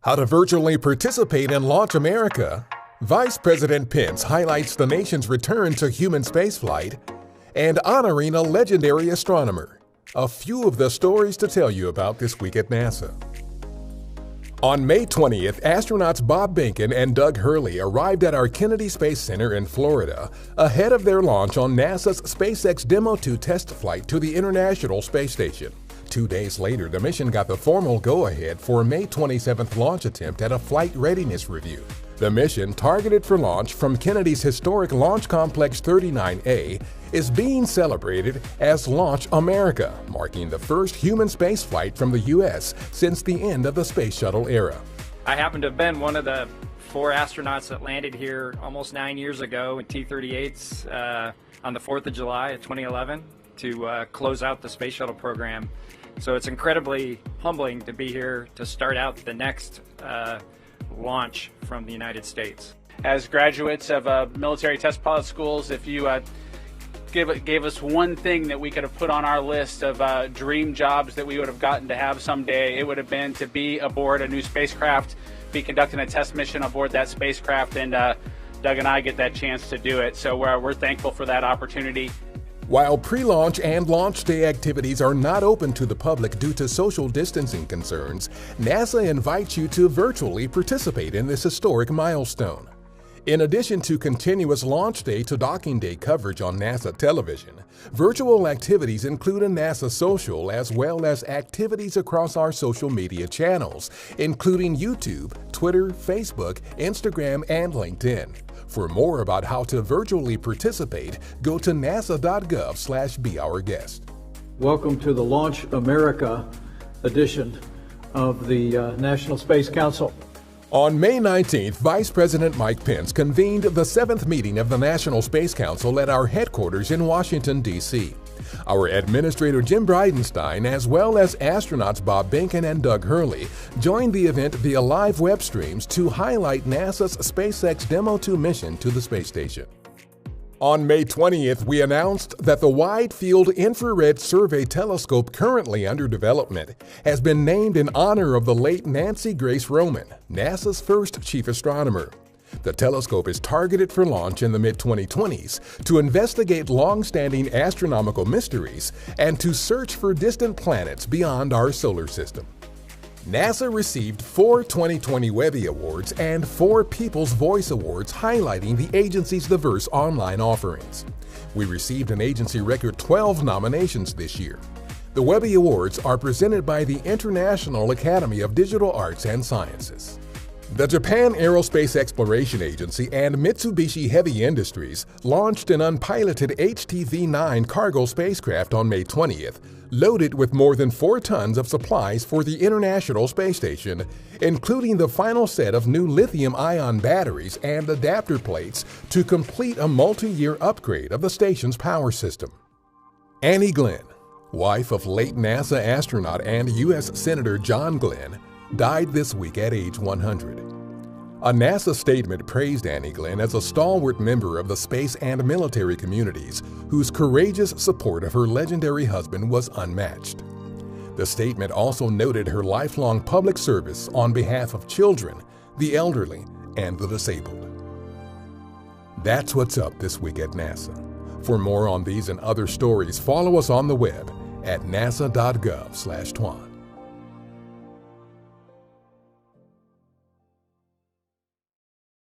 How to virtually participate in Launch America, Vice President Pence highlights the nation's return to human spaceflight, and honoring a legendary astronomer. A few of the stories to tell you about this week at NASA. On May 20th, astronauts Bob Behnken and Doug Hurley arrived at our Kennedy Space Center in Florida ahead of their launch on NASA's SpaceX Demo 2 test flight to the International Space Station. 2 days later, the mission got the formal go-ahead for a May 27th launch attempt at a flight readiness review. The mission, targeted for launch from Kennedy's historic Launch Complex 39A, is being celebrated as Launch America, marking the first human spaceflight from the U.S. since the end of the Space Shuttle era. I happen to have been one of the 4 astronauts that landed here almost 9 years ago in T-38s on the 4th of July of 2011 to close out the Space Shuttle program. So it's incredibly humbling to be here to start out the next launch from the United States. As graduates of military test pilot schools, if you gave us one thing that we could have put on our list of dream jobs that we would have gotten to have someday, it would have been to be aboard a new spacecraft, be conducting a test mission aboard that spacecraft, and Doug and I get that chance to do it. So we're thankful for that opportunity. While pre-launch and launch day activities are not open to the public due to social distancing concerns, NASA invites you to virtually participate in this historic milestone. In addition to continuous launch day to docking day coverage on NASA television, virtual activities include a NASA social as well as activities across our social media channels, including YouTube, Twitter, Facebook, Instagram, and LinkedIn. For more about how to virtually participate, go to nasa.gov/beourguest. Welcome to the Launch America edition of the National Space Council. On May 19th, Vice President Mike Pence convened the 7th meeting of the National Space Council at our headquarters in Washington, D.C. Our Administrator Jim Bridenstine, as well as astronauts Bob Behnken and Doug Hurley, joined the event via live web streams to highlight NASA's SpaceX Demo 2 mission to the space station. On May 20th, we announced that the Wide Field Infrared Survey Telescope currently under development has been named in honor of the late Nancy Grace Roman, NASA's first chief astronomer. The telescope is targeted for launch in the mid-2020s to investigate long-standing astronomical mysteries and to search for distant planets beyond our solar system. NASA received 4 2020 Webby Awards and 4 People's Voice Awards highlighting the agency's diverse online offerings. We received an agency record 12 nominations this year. The Webby Awards are presented by the International Academy of Digital Arts and Sciences. The Japan Aerospace Exploration Agency and Mitsubishi Heavy Industries launched an unpiloted HTV-9 cargo spacecraft on May 20th, loaded with more than 4 tons of supplies for the International Space Station, including the final set of new lithium-ion batteries and adapter plates to complete a multi-year upgrade of the station's power system. Annie Glenn, wife of late NASA astronaut and U.S. Senator John Glenn, died this week at age 100. A NASA statement praised Annie Glenn as a stalwart member of the space and military communities whose courageous support of her legendary husband was unmatched. The statement also noted her lifelong public service on behalf of children, the elderly, and the disabled. That's what's up this week at NASA. For more on these and other stories, follow us on the web at nasa.gov/twan.